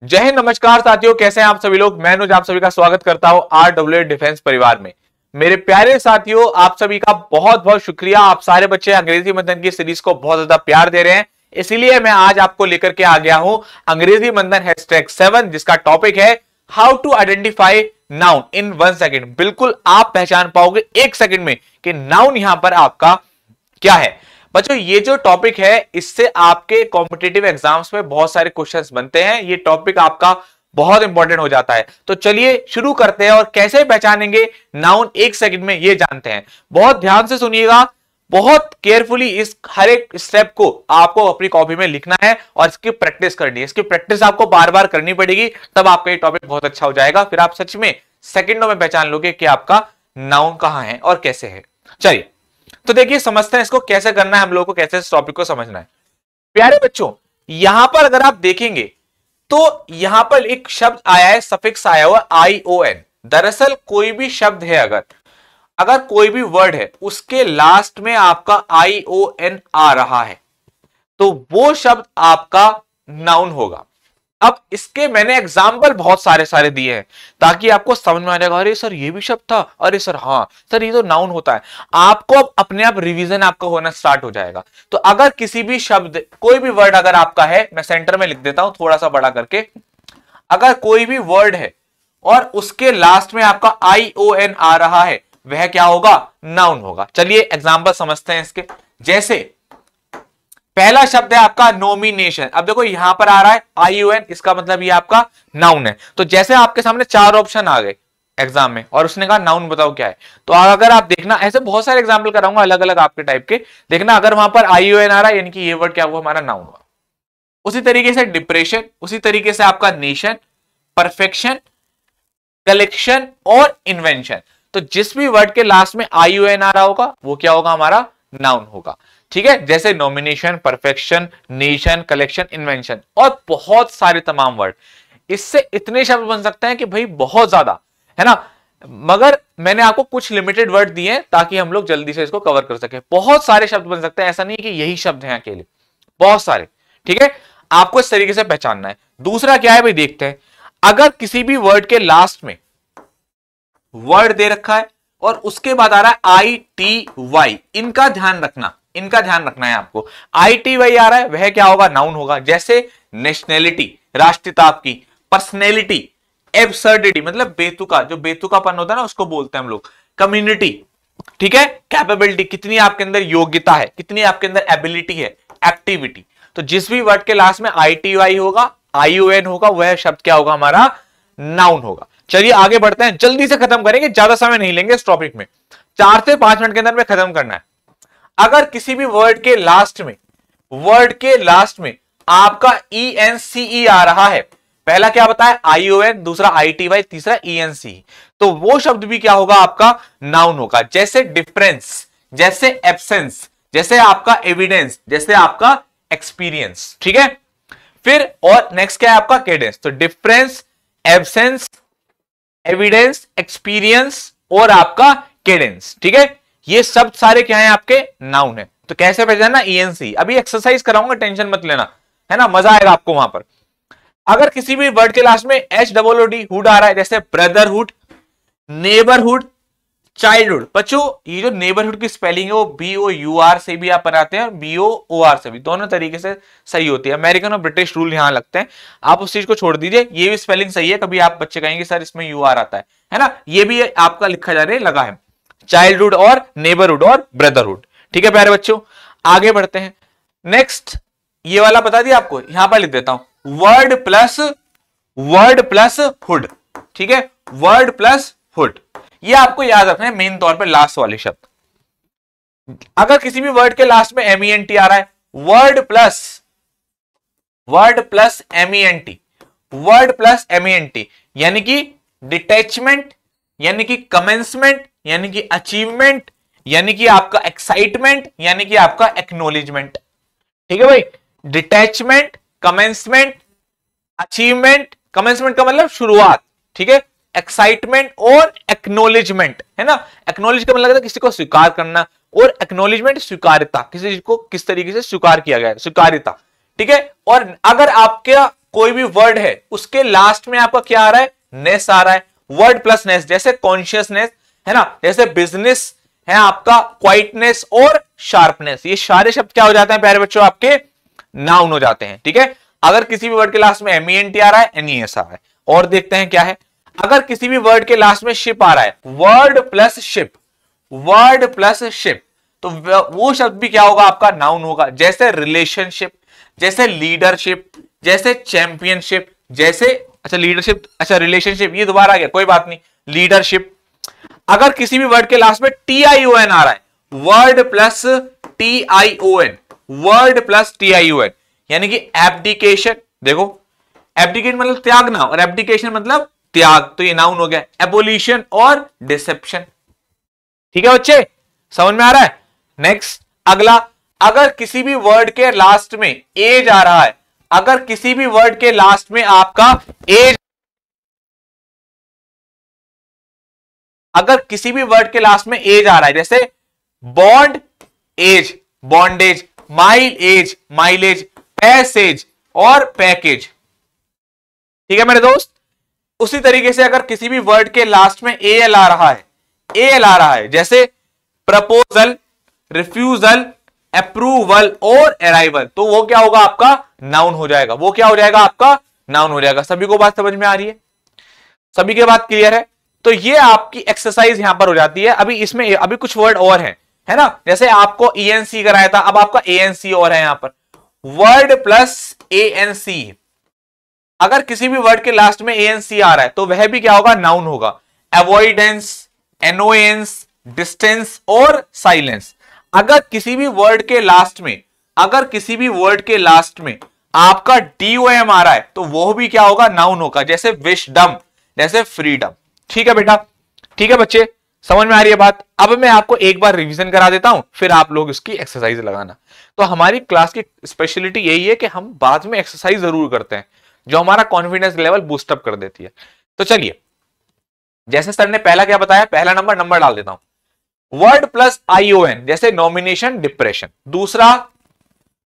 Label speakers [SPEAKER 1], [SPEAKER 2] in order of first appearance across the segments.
[SPEAKER 1] जय हिंद, नमस्कार साथियों, कैसे हैं आप सभी लोग। मैं अनुज आप सभी का स्वागत करता हूं RWA डिफेंस परिवार में। मेरे प्यारे साथियों, आप सभी का बहुत बहुत शुक्रिया। आप सारे बच्चे अंग्रेजी मंथन की सीरीज को बहुत ज्यादा प्यार दे रहे हैं, इसीलिए मैं आज आपको लेकर के आ गया हूं अंग्रेजी मंथन #7, जिसका टॉपिक है how to identify noun in 1 second. बिल्कुल आप पहचान पाओगे 1 सेकेंड में कि नाउन यहां पर आपका क्या है। बच्चों, ये जो टॉपिक है इससे आपके कॉम्पिटिटिव एग्जाम्स में बहुत सारे क्वेश्चंस बनते हैं। ये टॉपिक आपका बहुत इंपॉर्टेंट हो जाता है। तो चलिए शुरू करते हैं और कैसे पहचानेंगे नाउन 1 सेकंड में ये जानते हैं। बहुत ध्यान से सुनिएगा, बहुत केयरफुली इस हर एक स्टेप को आपको अपनी कॉपी में लिखना है और इसकी प्रैक्टिस करनी है। इसकी प्रैक्टिस आपको बार बार करनी पड़ेगी, तब आपका ये टॉपिक बहुत अच्छा हो जाएगा। फिर आप सच में सेकंडों में पहचान लोगे कि आपका नाउन कहां है और कैसे है। चलिए तो देखिए, समझते हैं इसको कैसे करना है, हम लोगों को कैसे इस टॉपिक को समझना है। प्यारे बच्चों, यहां पर अगर आप देखेंगे तो यहां पर एक शब्द आया है, सफिक्स आया हुआ ION। दरअसल कोई भी शब्द है, अगर कोई भी वर्ड है उसके लास्ट में आपका ION आ रहा है तो वो शब्द आपका नाउन होगा। अब इसके मैंने एग्जाम्पल बहुत सारे दिए हैं ताकि आपको समझ में आ जाएगा, अरे सर ये भी शब्द था, अरे सर हाँ सर ये तो नाउन होता है। आपको अब अपने आप रिवीजन आपका होना स्टार्ट हो जाएगा। तो अगर किसी भी शब्द, कोई भी वर्ड अगर आपका है, मैं सेंटर में लिख देता हूं थोड़ा सा बड़ा करके, अगर कोई भी वर्ड है और उसके लास्ट में आपका ION आ रहा है, वह क्या होगा? नाउन होगा। चलिए एग्जाम्पल समझते हैं इसके। जैसे पहला शब्द है आपका नॉमिनेशन। अब देखो यहां पर आ रहा है ION, इसका मतलब ये आपका नाउन है। तो जैसे आपके सामने 4 ऑप्शन आ गए एग्जाम में और उसने कहा नाउन बताओ क्या है, तो अगर आप देखना, ऐसे बहुत सारे एग्जाम्पल कराऊंगा अलग अलग आपके टाइप के, देखना अगर वहां पर ION आ रहा है यानी कि ये वर्ड क्या हुआ? हमारा नाउन हुआ। उसी तरीके से डिप्रेशन, उसी तरीके से आपका नेशन, परफेक्शन, कलेक्शन और इन्वेंशन। तो जिस भी वर्ड के लास्ट में ION आ रहा होगा वो क्या होगा? हमारा नाउन होगा। ठीक है, जैसे nomination, perfection, nation, collection, invention और बहुत सारे तमाम वर्ड। इससे इतने शब्द बन सकते हैं कि भाई बहुत ज्यादा है ना, मगर मैंने आपको कुछ लिमिटेड वर्ड दिए हैं ताकि हम लोग जल्दी से इसको कवर कर सके। बहुत सारे शब्द बन सकते हैं, ऐसा नहीं कि यही शब्द हैं अकेले, बहुत सारे। ठीक है, आपको इस तरीके से पहचानना है। दूसरा क्या है भाई, देखते हैं। अगर किसी भी वर्ड के लास्ट में वर्ड दे रखा है और उसके बाद आ रहा है ITY, इनका ध्यान रखना, इनका ध्यान रखना है आपको। ITY आ रहा है, वह क्या होगा? नाउन होगा। जैसे नेशनैलिटी, राष्ट्रीयता आपकी, पर्सनैलिटी, एब्सर्डिटी मतलब बेतुका, जो बेतुकापन होता है ना उसको बोलते हैं हम लोग, कम्युनिटी। ठीक है, कैपेबिलिटी, कितनी आपके अंदर योग्यता है, कितनी आपके अंदर एबिलिटी है, एक्टिविटी। तो जिस भी वर्ड के लास्ट में ITY होगा, ION होगा, वह शब्द क्या होगा? हमारा नाउन होगा। चलिए आगे बढ़ते हैं, जल्दी से खत्म करेंगे, ज्यादा समय नहीं लेंगे इस टॉपिक में, 4 से 5 मिनट के अंदर में खत्म करना है। अगर किसी भी वर्ड के लास्ट में आपका ENCE आ रहा है, पहला क्या बताया? ION, दूसरा ITY, तीसरा ENCE, तो वो शब्द भी क्या होगा? आपका नाउन होगा। जैसे डिफरेंस, जैसे एब्सेंस, जैसे आपका एविडेंस, जैसे आपका एक्सपीरियंस। ठीक है, फिर और नेक्स्ट क्या है आपका? केडेंस। तो डिफरेंस, एब्सेंस, एविडेंस, एक्सपीरियंस और आपका केडेंस। ठीक है, ये सब सारे क्या है? आपके नाउन है। तो कैसे पहचानना? ENC। अभी एक्सरसाइज कराऊंगा, टेंशन मत लेना, है ना, मजा आएगा आपको वहां पर। अगर किसी भी वर्ड के लास्ट में HOOD हुड आ रहा है, जैसे ब्रदरहुड, नेबरहुड, चाइल्डहुड। बच्चों ये जो नेबरहुड की स्पेलिंग है वो BOUR से भी आप बनाते हैं और BOOR से भी, दोनों तरीके से सही होती है। अमेरिकन और ब्रिटिश रूल यहां लगते हैं, आप उस चीज को छोड़ दीजिए। ये भी स्पेलिंग सही है, कभी आप बच्चे कहेंगे सर इसमें UR आता है ना, ये भी आपका लिखा जाने लगा है, चाइल्डहुड और नेबरहुड और ब्रदरहुड। ठीक है प्यारे बच्चों, आगे बढ़ते हैं। नेक्स्ट ये वाला बता दिया आपको, यहां पर लिख देता हूं, वर्ड प्लस हुड। ठीक है, वर्ड प्लस हुड, ये आपको याद रखना है मेन तौर पे लास्ट वाले शब्द। अगर किसी भी वर्ड के लास्ट में MENT आ रहा है, वर्ड प्लस MENT यानी कि डिटैचमेंट, यानी कि कमेंसमेंट, यानी कि अचीवमेंट, यानी कि आपका एक्साइटमेंट, यानी कि आपका एक्नोलेजमेंट। ठीक है भाई, डिटैचमेंट, कमेंसमेंट, अचीवमेंट, कमेंसमेंट का मतलब शुरुआत, ठीक है, एक्साइटमेंट और एक्नोलेजमेंट, है ना। एक्नोलेज का मतलब किसी को स्वीकार करना और एक्नोलेजमेंट स्वीकार्यता, किसी चीज को किस तरीके से स्वीकार किया गया है, स्वीकार्यता। ठीक है, और अगर आपका कोई भी वर्ड है उसके लास्ट में आपका क्या आ रहा है, नेस आ रहा है, वर्ड प्लस नेस, जैसे कॉन्शियसनेस है ना, जैसे बिजनेस है आपका, क्वाइटनेस और शार्पनेस, ये सारे शब्द क्या हो जाते हैं प्यारे बच्चों, आपके नाउन हो जाते हैं। ठीक है, अगर किसी भी वर्ड के लास्ट में MENT आ रहा है, NES आ रहा है। और देखते हैं क्या है, अगर किसी भी वर्ड के लास्ट में शिप आ रहा है, word plus ship, word plus ship, तो वो शब्द भी क्या होगा, आपका नाउन होगा। जैसे रिलेशनशिप, जैसे लीडरशिप, जैसे चैंपियनशिप, जैसे अच्छा लीडरशिप, अच्छा रिलेशनशिप ये दोबारा आ गया, कोई बात नहीं, लीडरशिप। अगर किसी भी वर्ड के लास्ट में TION आ रहा है, word plus TION, word plus TION, यानी कि एब्डिकेशन, देखो एब्डिकेट मतलब त्यागना और एब्डिकेशन मतलब त्याग, तो ये नाउन हो गया। एबोलिशन और डिसेप्शन। ठीक है बच्चे, समझ में आ रहा है। नेक्स्ट अगला, अगर किसी भी वर्ड के लास्ट में एज आ रहा है, अगर किसी भी वर्ड के लास्ट में आपका एज, अगर किसी भी वर्ड के लास्ट में एज आ रहा है, जैसे bond age, bondage, mile age, mileage, passage और पैकेज। ठीक है मेरे दोस्त, उसी तरीके से अगर किसी भी वर्ड के लास्ट में AL आ रहा है, AL आ रहा है, जैसे प्रपोजल, रिफ्यूजल, अप्रूवल और अराइवल, तो वो क्या होगा, आपका नाउन हो जाएगा। वो क्या हो जाएगा, आपका नाउन हो जाएगा। सभी को बात समझ में आ रही है, सभी के बात क्लियर है। तो ये आपकी एक्सरसाइज यहां पर हो जाती है। अभी इसमें अभी कुछ वर्ड और हैं, है ना, जैसे आपको ENC कराया था, अब आपका ANC और है यहां पर, वर्ड प्लस ANC। अगर किसी भी वर्ड के लास्ट में ANC आ रहा है तो वह भी क्या होगा, नाउन होगा। अवॉइडेंस, एनोयंस, डिस्टेंस और साइलेंस। अगर किसी भी वर्ड के लास्ट में, अगर किसी भी वर्ड के लास्ट में आपका DOM आ रहा है तो वो भी क्या होगा, नाउन होगा। जैसे विशडम, जैसे फ्रीडम। ठीक है बेटा, ठीक है बच्चे, समझ में आ रही है बात। अब मैं आपको एक बार रिवीजन करा देता हूं, फिर आप लोग इसकी एक्सरसाइज लगाना। तो हमारी क्लास की स्पेशलिटी यही है कि हम बाद में एक्सरसाइज जरूर करते हैं जो हमारा कॉन्फिडेंस लेवल बूस्टअप कर देती है। तो चलिए, जैसे सर ने पहला क्या बताया, पहला नंबर नंबर डाल देता हूं, वर्ड प्लस ION, जैसे नॉमिनेशन, डिप्रेशन। दूसरा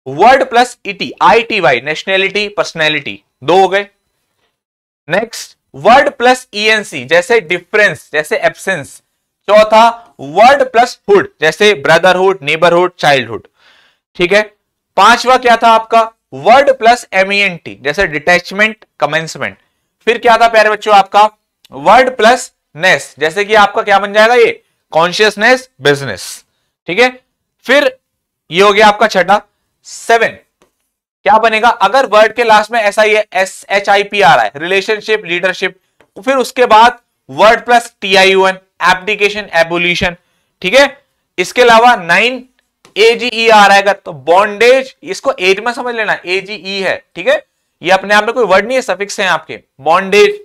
[SPEAKER 1] word plus ITY, nationality, personality, दो हो गए। नेक्स्ट वर्ड प्लस ENC, जैसे डिफरेंस, जैसे एब्सेंस। चौथा वर्ड प्लस हुड, जैसे ब्रदरहुड, नेबरहुड, चाइल्डहुड। ठीक है, पांचवा क्या था आपका, वर्ड प्लस MENT, जैसे डिटैचमेंट, कमेंसमेंट। फिर क्या था प्यारे बच्चों आपका, वर्ड प्लस नेस, जैसे कि आपका क्या बन जाएगा ये, कॉन्शियसनेस, बिजनेस। ठीक है, फिर ये हो गया आपका छठा। 7 क्या बनेगा, अगर वर्ड के लास्ट में SHIP आ रहा है, रिलेशनशिप, लीडरशिप। फिर उसके बाद word plus TION, application, abolition. ठीक है, इसके अलावा 9 AGE आ रहा है अगर, तो बॉन्डेज, इसको एज में समझ लेना, AGE है। ठीक है, ये अपने आप में कोई वर्ड नहीं है, सफिक्स है आपके। बॉन्डेज,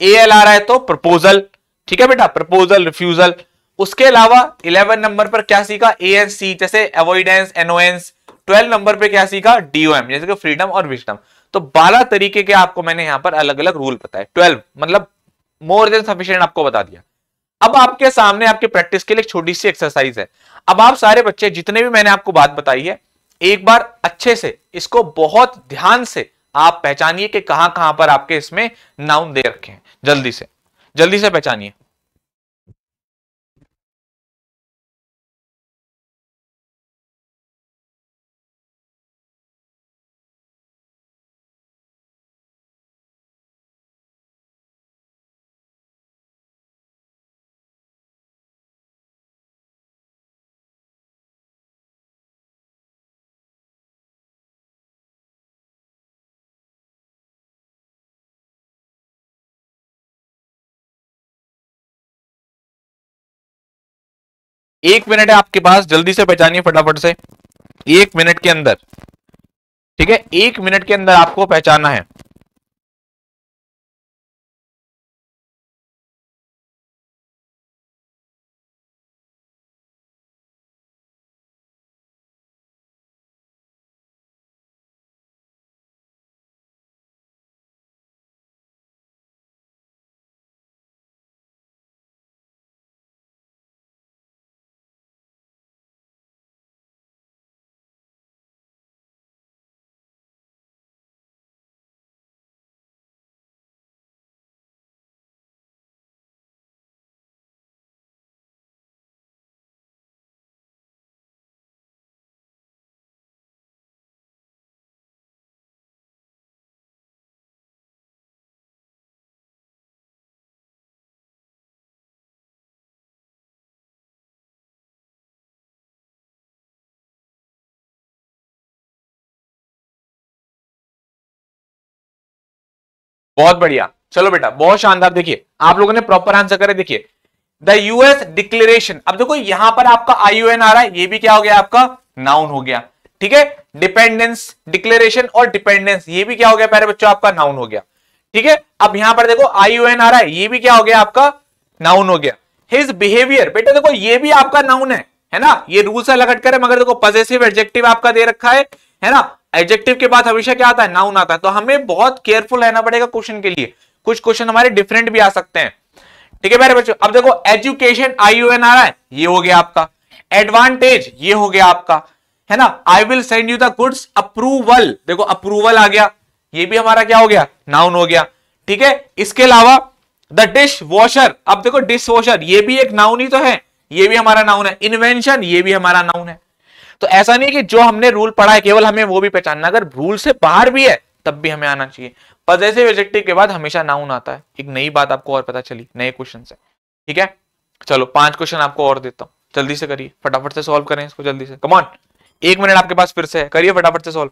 [SPEAKER 1] AL आ रहा है तो प्रपोजल। ठीक है बेटा, प्रपोजल, रिफ्यूजल। उसके अलावा 11 नंबर पर क्या सीखा, ANC, जैसे अवॉइडेंस, एनोएंस। 12 नंबर पे क्या सीखा, DOM, जैसे कि फ्रीडम और विजडम। तो 12 तरीके के आपको मैंने यहां पर अलग अलग रूल बताए। 12 मतलब मोर देन सफिशिएंट आपको बता दिया। अब आपके सामने आपके प्रैक्टिस के लिए एक छोटी सी एक्सरसाइज है। अब आप सारे बच्चे जितने भी मैंने आपको बात बताई है, एक बार अच्छे से इसको बहुत ध्यान से आप पहचानिए कि कहां कहां पर आपके इसमें नाउन दे रखे हैं। जल्दी से पहचानिए। एक मिनट है आपके पास, जल्दी से पहचानिए फटाफट से, 1 मिनट के अंदर। ठीक है, 1 मिनट के अंदर आपको पहचानना है। बहुत बढ़िया, चलो बेटा बहुत शानदार। देखिए आप लोगों ने प्रॉपर आंसर करे। देखिए द यूएस डिक्लेरेशन, अब देखो यहां पर आपका IUN आ रहा है, ये भी क्या हो गया आपका नाउन हो गया, ठीक है। डिपेंडेंस, डिक्लेरेशन और डिपेंडेंस ये भी क्या हो गया प्यारे बच्चों आपका नाउन हो गया, ठीक है। अब यहां पर देखो IUN आ रहा है, ये भी क्या हो गया आपका नाउन हो गया। हिज बिहेवियर, बेटा देखो ये भी आपका नाउन है ना, ये रूल से लगट करे, मगर देखो पॉजेसिव एडजेक्टिव आपका दे रखा है ना। एडजेक्टिव के बाद हमेशा क्या आता है नाउन आता है, तो हमें बहुत केयरफुल रहना पड़ेगा क्वेश्चन के लिए, कुछ क्वेश्चन हमारे डिफरेंट भी आ सकते हैं, ठीक है मेरे बच्चों। अब देखो एजुकेशन IUN आ रहा है, ये हो गया आपका। एडवांटेज ये हो गया आपका, है ना। I will send you the goods, approval, देखो अप्रूवल आ गया, ये भी हमारा क्या हो गया नाउन हो गया, ठीक है। इसके अलावा द डिश वॉशर, अब देखो डिश वॉशर ये भी एक नाउन ही तो है, ये भी हमारा नाउन है। इन्वेंशन ये भी हमारा नाउन है। तो ऐसा नहीं कि जो हमने रूल पढ़ा है केवल हमें वो भी पहचानना, अगर रूल से बाहर भी है तब भी हमें आना चाहिए। पॉजेसिव एडजेक्टिव के बाद हमेशा नाउन आता है। एक नई बात आपको और पता चली नए क्वेश्चन से, ठीक है। चलो 5 क्वेश्चन आपको और देता हूं, जल्दी से करिए, फटाफट से सॉल्व करें इसको जल्दी से, कम ऑन। 1 मिनट आपके पास फिर से है, करिए फटाफट से सॉल्व।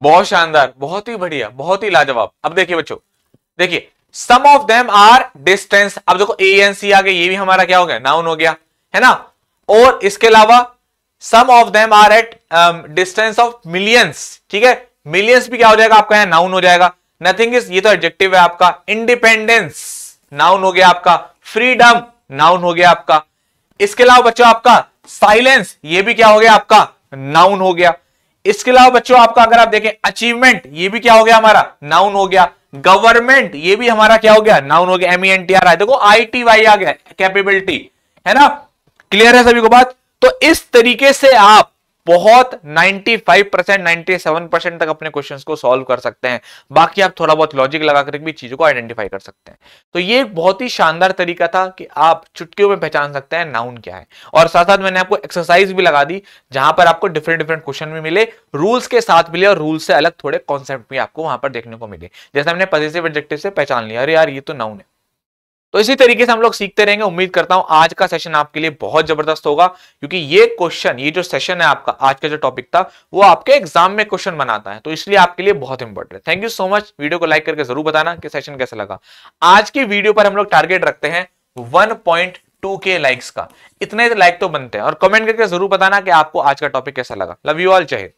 [SPEAKER 1] बहुत शानदार, बहुत ही बढ़िया, बहुत ही लाजवाब। अब देखिए बच्चों, देखिए सम ऑफ देम आर डिस्टेंस, अब देखो ANC आ गए, ये भी हमारा क्या हो गया नाउन हो गया, है ना। और इसके अलावा some of them are at distance of millions, ठीक है। मिलियंस भी क्या हो जाएगा आपका, नाउन हो जाएगा। नथिंग इज, ये तो एडजेक्टिव है आपका। इंडिपेंडेंस नाउन हो गया आपका। फ्रीडम नाउन हो गया आपका। इसके अलावा बच्चों आपका साइलेंस, ये भी क्या हो गया आपका नाउन हो गया। इसके अलावा बच्चों आपका अगर आप देखें अचीवमेंट, ये भी क्या हो गया हमारा नाउन हो गया। गवर्नमेंट ये भी हमारा क्या हो गया नाउन हो गया। MENTR है, देखो ITY आ गया, कैपेबिलिटी, है ना। क्लियर है सभी को बात। तो इस तरीके से आप बहुत 95% 97% तक अपने क्वेश्चंस को सॉल्व कर सकते हैं। बाकी आप थोड़ा बहुत लॉजिक लगा कर भी चीजों को आइडेंटिफाई कर सकते हैं। तो ये एक बहुत ही शानदार तरीका था कि आप चुटकियों में पहचान सकते हैं नाउन क्या है। और साथ साथ मैंने आपको एक्सरसाइज भी लगा दी जहां पर आपको डिफरेंट डिफरेंट क्वेश्चन भी मिले, रूल्स के साथ मिले और रूल से अलग थोड़े कॉन्सेप्ट भी आपको वहां पर देखने को मिले। जैसे हमने पॉजिटिव एडजेक्टिव से पहचान लिया, अरे यार ये तो नाउन है। तो इसी तरीके से हम लोग सीखते रहेंगे। उम्मीद करता हूं आज का सेशन आपके लिए बहुत जबरदस्त होगा, क्योंकि ये क्वेश्चन, ये जो सेशन है आपका, आज का जो टॉपिक था वो आपके एग्जाम में क्वेश्चन बनाता है, तो इसलिए आपके लिए बहुत इंपॉर्टेंट है। Thank you so much. Video को लाइक करके जरूर बताना कि सेशन कैसा लगा। आज की वीडियो पर हम लोग टारगेट रखते हैं 1.2K लाइक्स का। इतने लाइक तो बनते हैं, और कमेंट करके जरूर बताना कि आपको आज का टॉपिक कैसा लगा। लव यू ऑल, जय हिंद।